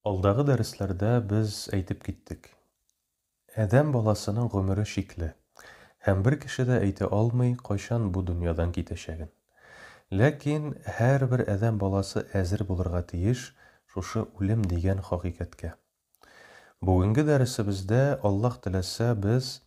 Алдағы дәресләрдә без әйтеп киттек. Әдәм баласының гомере шикле, һәм бер кеше дә әйтә алмый, кайчан бу дөньядан китәчәген. Ләкин һәрбер әдәм баласы әзер булырга тиеш шушы үлем дигән хакыйкатькә. Бүгенге дәресебездә, Аллаһ теләсә, без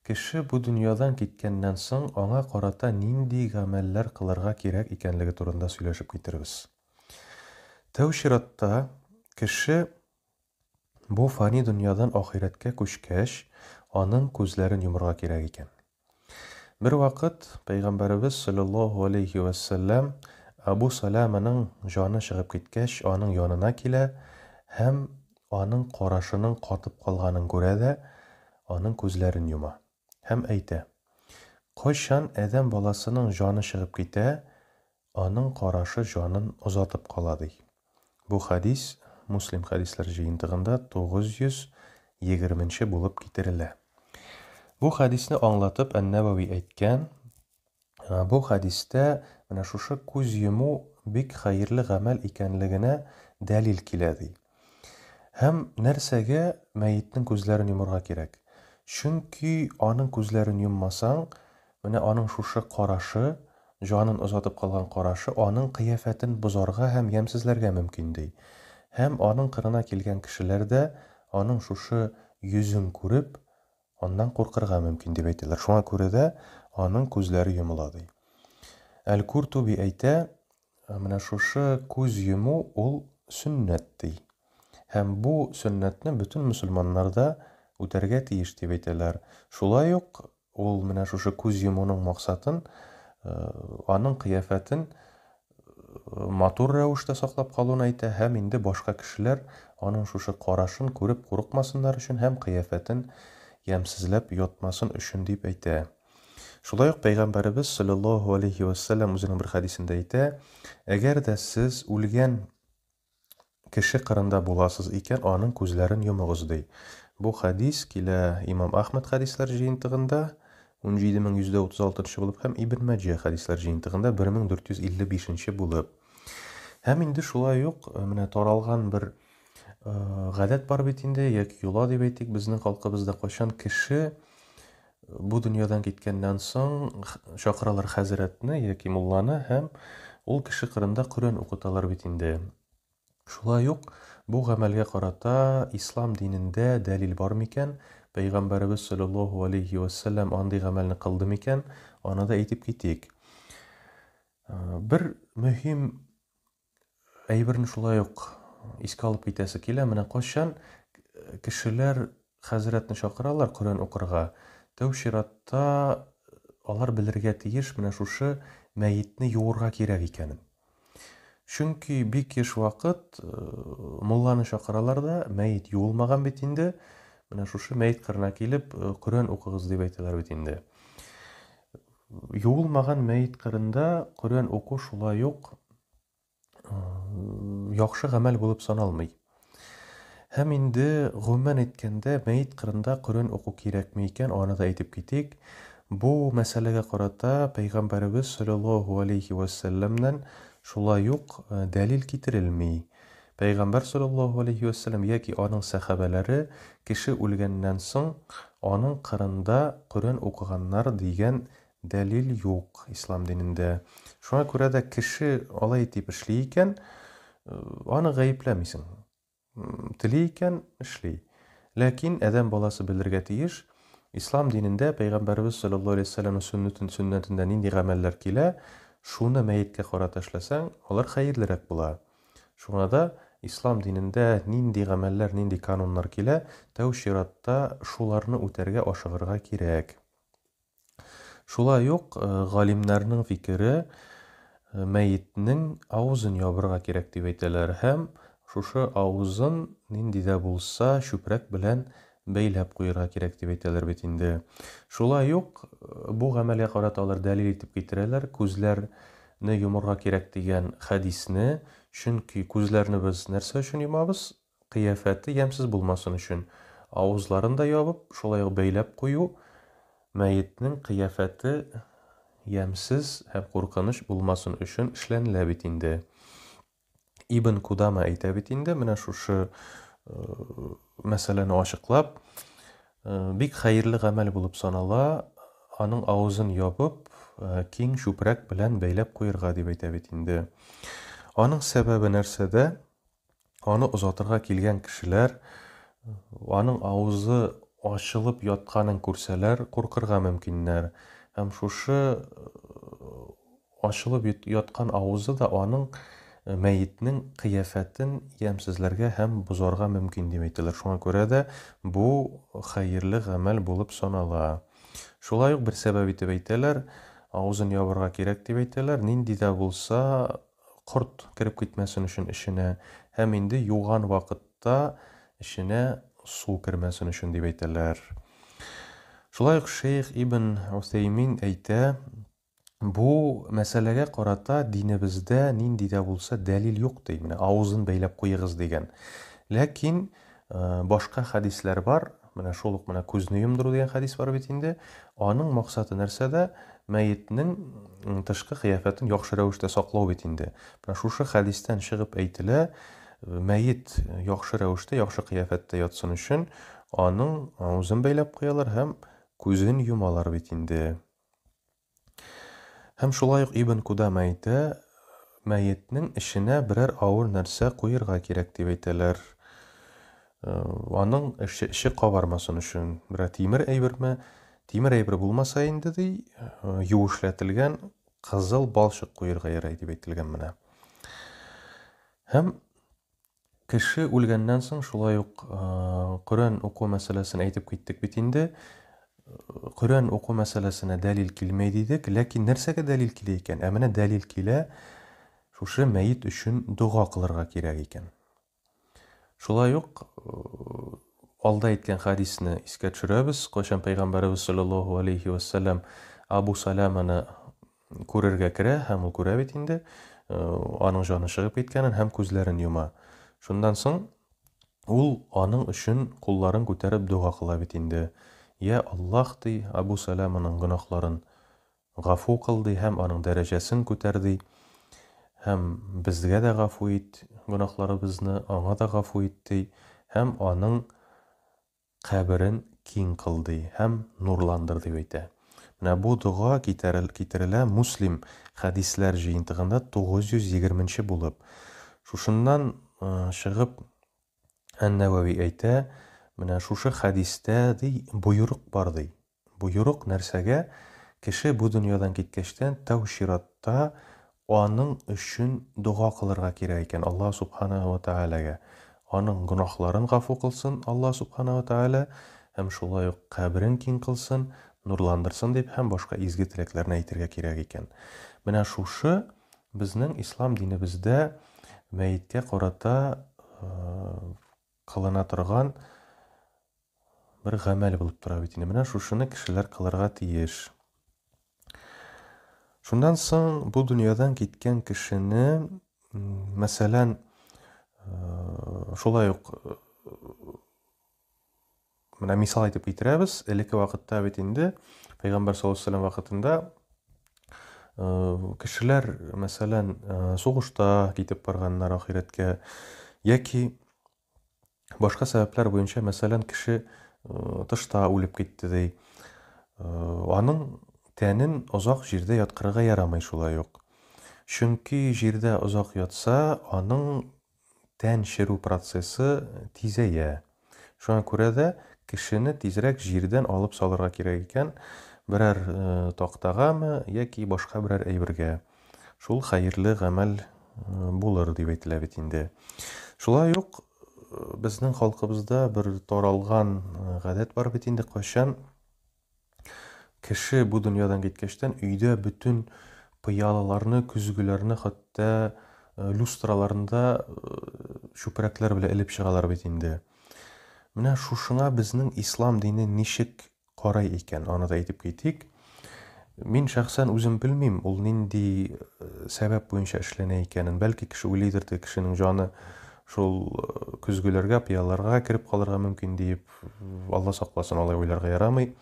кеше бу дөньядан киткәннән соң аңа карата нинди гамәлләр кылырга кирәк икәнлеге турында сөйләшеп китербез. Тәү чиратта кеше бу фани дөньядан ахирәткә күчкәч, аның күзләрен йомырга кирәк икән. Бер вакыт Пәйгамбәрбез саллаллаһу алейхи ва саллям Абу Саламаның җаны чыгып киткәч, аның янына килә һәм аның карашының катып калганын күрә дә, аның күзләрен йома. Һәм әйтә: "Кайчан әдәм баласының җаны чыгып китә, аның карашы җанын озатып кала" ди. Бу хадис Муслим хадислар җыентыгында 920-нче булып китерелә. Бу хадисне аңлатып Ан-Навави әйткән, бу хадистә менә шушы күз йому бик хәерле гамәл икәнлегенә дәлил килә ди. Һәм нәрсәгә мәетнең күзләрен йомырга кирәк? Чөнки аның күзләрен йоммасаң, менә аның шушы карашы, җанын озатып калган карашы, аның кыяфәтен бозарга һәм ямсезләргә мөмкин ди. Һәм аның кырына килгән кешеләр дә аның шушы йөзен күреп, аннан куркырга мөмкин дип әйтәләр. Шуңа күрә дә аның күзләре йомыла ди. Әл-Куртуби әйтә, менә шушы күз йому ул сөннәт ди. Һәм бу сөннәтне бөтен мөселманнар да үтәргә тиеш дип әйтәләр. Шулай ук ул менә шушы күз йомуның максатын аның кыяфәтен матур рәвештә саклап калуын әйтә һәм инде башка кешеләр аның шушы карашын күреп курыкмасыннар өчен һәм кыяфәтен ямсызлап ятмасын өчен дип әйтә. Шулай ук Пәйгамбәрбез саллаллаһу алейхи ва саллям үзенең бер хадисендә әйтә: "Әгәр дә сез үлгән кеше кырында буласыз икән, аның күзләрен йомыгыз" ди. Бу хадис килә Имам Ахмад хадислар җыентыгында 17136 булып һәм Ибн Маҗа хадислар җыентыгында 1455 булып. Һәм инде шулай ук менә таралган бер гадәт бар бит инде, яки юла дип әйтик, безнең халкыбызда кайчан кеше бу дөньядан киткәннән соң чакыралар хәзрәтне яки мулланы һәм ул кеше кырында Коръән укыталар бит инде. Шулай ук бу гамәлгә карата ислам динендә дәлил бар микән? Пәйгамбәрбез саллаллаһу алейхи ва саллям андый гамәлне кылды микән? Аны да әйтеп китик. Бер мөһим әйберне шулай ук искә алып китәсе килә, менә кайчан кешеләр хәзрәтне чакыралар Коръән укырга, тәү чиратта алар белергә тиеш менә шушы мәетне юырга кирәк икәнен. Чөнки бик еш вакыт мулланы чакыралар да, мәет юылмаган бит инде, менә шушы мәет кырына килеп Коръән укыгыз дип әйтәләр бит инде. Юылмаган мәет кырында Коръән уку шулай ук яхшы гамәл булып саналмый. Һәм инде гомумән әйткәндә, мәет кырында Коръән уку кирәкме икән, аны да әйтеп китик. Бу мәсьәләгә карата Пәйгамбәрбез саллаллаһу алейхи ва саллямнан шулай ук дәлил китерелми. Пәйгамбәр саллаллаһу алейхи ва саллям яки аның сахабалары кеше үлгәннән соң аның кырында Коръән укыганнар дигән дәлил юк ислам динендә. Шуңа күрә дә кеше алай итеп эшли икән, аны гаепләмисең. Тели икән эшли. Ләкин әдәм баласы белергә тиеш, ислам динендә Пәйгамбәрбез саллаллаһу алейхи ва саллям сөннәтендә нинди гамәлләр килә, шуны мәеткә карата эшләсәң, алар хәерлерәк була. Шуңа да ислам динендә нинди гамәлләр, нинди кануннар килә, тәү чиратта шуларны үтәргә ашыгырга кирәк. Шулай ук галимнәрнең фикере мәетнең авызын ябырга кирәк дип әйтәләр һәм шушы авызын нинди дә булса чүпрәк белән бәйләп куярга кирәк дип әйтәләр бит инде. Шулай ук бу гамәлгә карата алар дәлил итеп китерәләр, күзләрне йомырга кирәк дигән хадисне, чөнки күзләрне без нәрсә өчен йомабыз? Кыяфәте ямсыз булмасын өчен. Авызларын да ябып, шулай ук бәйләп кую мәетнең кыяфәте ямсыз һәм куркыныч булмасын өчен эшләнелә бит инде. Ибн Кудама әйтә бит инде, менә шушы мәсьәләне ачыклап, бик хәерле гамәл булып санала, аның авызын ябып, киң чүпрәк белән бәйләп куярга дип әйтә бит инде. Аның сәбәбе нәрсәдә? Аны озатырга килгән кешеләр, аның авызы ачылып ятканын күрсәләр, куркырга мөмкиннәр. Һәм шушы ачылып яткан авызы да аның мәетнең кыяфәтен ямсызләргә һәм бозарга мөмкин дип әйтәләр. Шуңа күрә дә бу хәерле гамәл булып санала. Шулай ук бер сәбәп итеп әйтәләр, авызын ябарга кирәк дип әйтәләр, нинди дә булса корт кирип китмәсен өчен эченә, һәм инде юган вакытта эченә су кермәсен өчен дип әйтәләр. Шулай ук Шейх Ибн Усәймин әйтә, бу мәсьәләгә карата динебездә нинди дә булса дәлил юк ди, менә авызын бәйләп куйыгыз дигән. Ләкин башка хадисләр бар, менә шул ук менә күзне йомдыру дигән хадис бар бит инде. Аның максаты нәрсәдә? Мәетнең тышкы кыяфәтен яхшы рәвештә саклау бит инде. Менә шушы хадистән чыгып әйтелә, мәет яхшы рәвештә, яхшы кыяфәттә ятсын өчен аның авызын бәйләп куялар һәм күзен юмалар бит инде. Һәм шулай ук Ибн Кудама әйтә, мәетнең эченә берәр авыр нәрсә куярга кирәк дип әйтәләр. Аның эче кабармасын өчен берәр тимер әйберме? Тимер әйбер булмаса инде ди, юешләтелгән кызыл балчык куярга ярый дип әйтелгән менә. Һәм кеше үлгәннән соң шулай ук Коръән уку мәсьәләсен әйтеп киттек бит инде. Коръән уку мәсьәләсенә дәлил килмәй дидек, ләкин нәрсәгә дәлил килә икән? Менә дәлил килә, шушы мәет өчен дуга кылырга кирәк икән. Шулай ук алда әйткән хадисне искә төшерәбез. Кайчан Пәйгамбәрбез саллаллаһу алейхи ва саллям Абу Саламаны күрергә керә, һәм ул күрә бит инде, аның җаны чыгып киткәнен һәм күзләрен юма. Шундан соң ул аның өчен кулларын күтәреп дуга кыла бит инде. Я Аллаһ ди, Абу Саламаның гөнаһларын гафу кыл ди һәм аның дәрәҗәсен күтәрди. Һәм безгә дә гафу ит, гөнаһларыбызны аңа да гафу ит ди, һәм аның каберен киң кыл ди һәм нурландыр дип әйтә. Менә бу дуга китерелә Муслим хадисләр җыентыгында 920 булып. Шушыннан чыгып Ан-Навави әйтә, менә шушы хадистә ди буйрук бар ди. Буйрук нәрсәгә? Кеше бу дөньядан киткәчтән тәү чиратта аның өчен дуга кылырга кирәк икән Аллаһ субханаһу ва таалагә. Аның гөнаһларын гафу кылсын Аллаһ субханаһу ва таала, һәм шулай ук каберен киң кылсын, нурландырсын дип һәм башка изге теләкләрне әйтергә кирәк икән. Менә шушы безнең ислам динебездә мәеткә карата кылына торган бер гамәл булып тора бит инде. Менә шушыны кешеләр кылырга тиеш. Шундан соң бу дөньядан киткән кешене, мәсәлән, шулай ук менә мисал әйтеп китерәбез. Элекке вакытта бит инде Пәйгамбәр саллаллаһу алейһи ва саллям вакытында кешеләр, мәсәлән, сугышта китеп барганнар ахирәткә, яки башка сәбәпләр буенча, мәсәлән, кеше тышта үлеп китте ди. Аның тәнен озак җирдә яткырга ярамый шулай ук. Чөнки җирдә озак ятса, аның тән чирү процессы тизәя. Шуңа күрә дә кешене тизрәк җирдән алып салырга кирәк икән, берәр тактагамы яки башка берәр әйбергә. Шул хәерле гамәл булыр дип әйтелә бит инде. Шулай ук безнең халкыбызда бер таралган гадәт бар бит инде, кайчан кеше бу дөньядан киткәчтән өйдә бүтән пыялаларны, күзгеләрне, хәтта люстраларында чүпрәкләр белән элеп чыгалар бит инде. Менә шушыңа безнең ислам дине ничек карай икән, аны да әйтеп китик. Мин шәхсән үзем белмим, ул нинди сәбәп буенча эшләнә икәнен. Бәлки кеше уйлыйдыр, кешенең җаны шул күзгеләргә, пыяларга кирип калырга мөмкин дип, Алла сакласын, алай уйларга ярамый.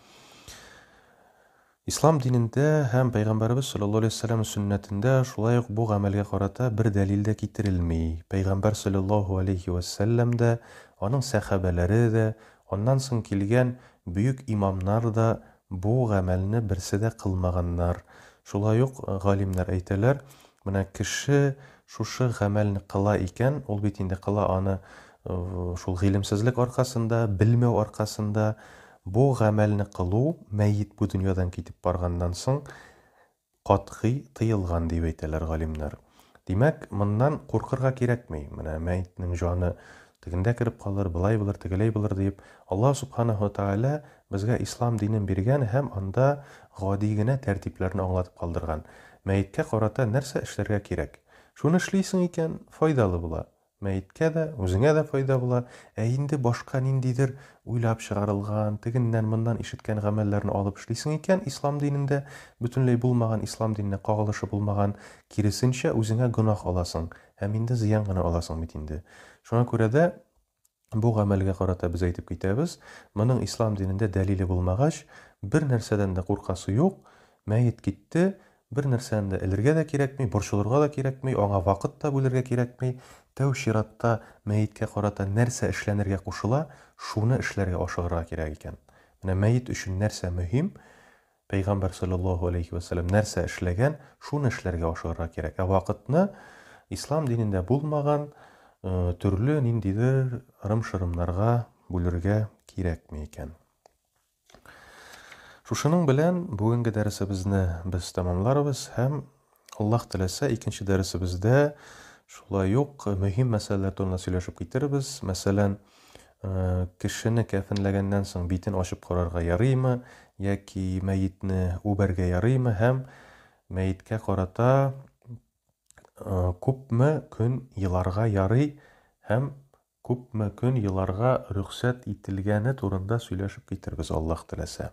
Ислам динендә һәм Пәйгамбәрбез саллаллаһу алейһи ва сәллям сөннәтендә шулай ук бу гамәлгә карата бер дәлил дә китерелми. Пәйгамбәр саллаллаһу алейһи ва сәллям дә, аның сәхабәләре дә, аннан соң килгән бөек имамнар да бу гамәлне берсе дә кылмаганнар. Шулай ук галимнәр әйтәләр, менә кеше шушы гамәлне кыла икән, ул бит инде кыла аны шул гыйлемсезлек аркасында, белмәү аркасында. Бу гамәлне кылу мәйит бу дөньядан китеп барганнан соң катгый тыелган дип әйтәләр галимнәр. Димәк, моннан куркырга кирәкми. Менә мәйтнең җаны тегендә кирип калыр, былай булыр, тегеләй булыр дип, Аллаһ субханаһу ва тааля безгә ислам динен биргән һәм анда гади генә тәртипләрне аңлатып калдырган. Мәйеткә карата нәрсә эшләргә кирәк? Шуны эшлисең икән, файдалы була. Мәйеткә дә, үзеңә дә файда була. Инде башка ниндидер уйлап чыгарылган, тегеннән моннан ишеткән гамәлләрне алып эшлисең икән, ислам динендә бөтенләй булмаган, ислам диненә кагылышы булмаган, киресенчә үзеңә гөнаһ аласың. Һәм инде зыян гына аласың бит инде. Шуңа күрә дә бу гамәлгә карата без әйтеп китәбез, моның ислам динендә дәлиле булмагач, бер нәрсәдән дә куркасы юк. Мәйет китте, бер нәрсәне дә элергә дә кирәкми, борчылырга да кирәкми, аңа вакыт та бүлергә кирәкми. Тәү чиратта мәйеткә карата нәрсә эшләнергә кушыла, шуны эшләргә ашыгырга кирәк икән. Менә мәйет өчен нәрсә мөһим? Пәйгамбәр саллаллаһу алейһи ва сәллям нәрсә эшләгән, шуны эшләргә ашыгырга кирәк. Вакытны ислам динендә булмаган төрле ниндидер ырым-шырымнарга бүлергә кирәкми икән. Шушының белән бүгенге дәресебезне без тәмамларбыз һәм Аллаһ теләсә икенче дәресебездә шулай ук мөһим мәсьәләләр турында сөйләшеп китербез. Мәсәлән, кешене кәфенләгәннән соң битен ачып карарга ярыймы, яки мәйетне үбәргә ярыймы һәм мәйеткә карата күпме көн еларга ярый һәм күпме көн еларга рөхсәт ителгәне турында сөйләшеп китербез Аллаһ теләсә.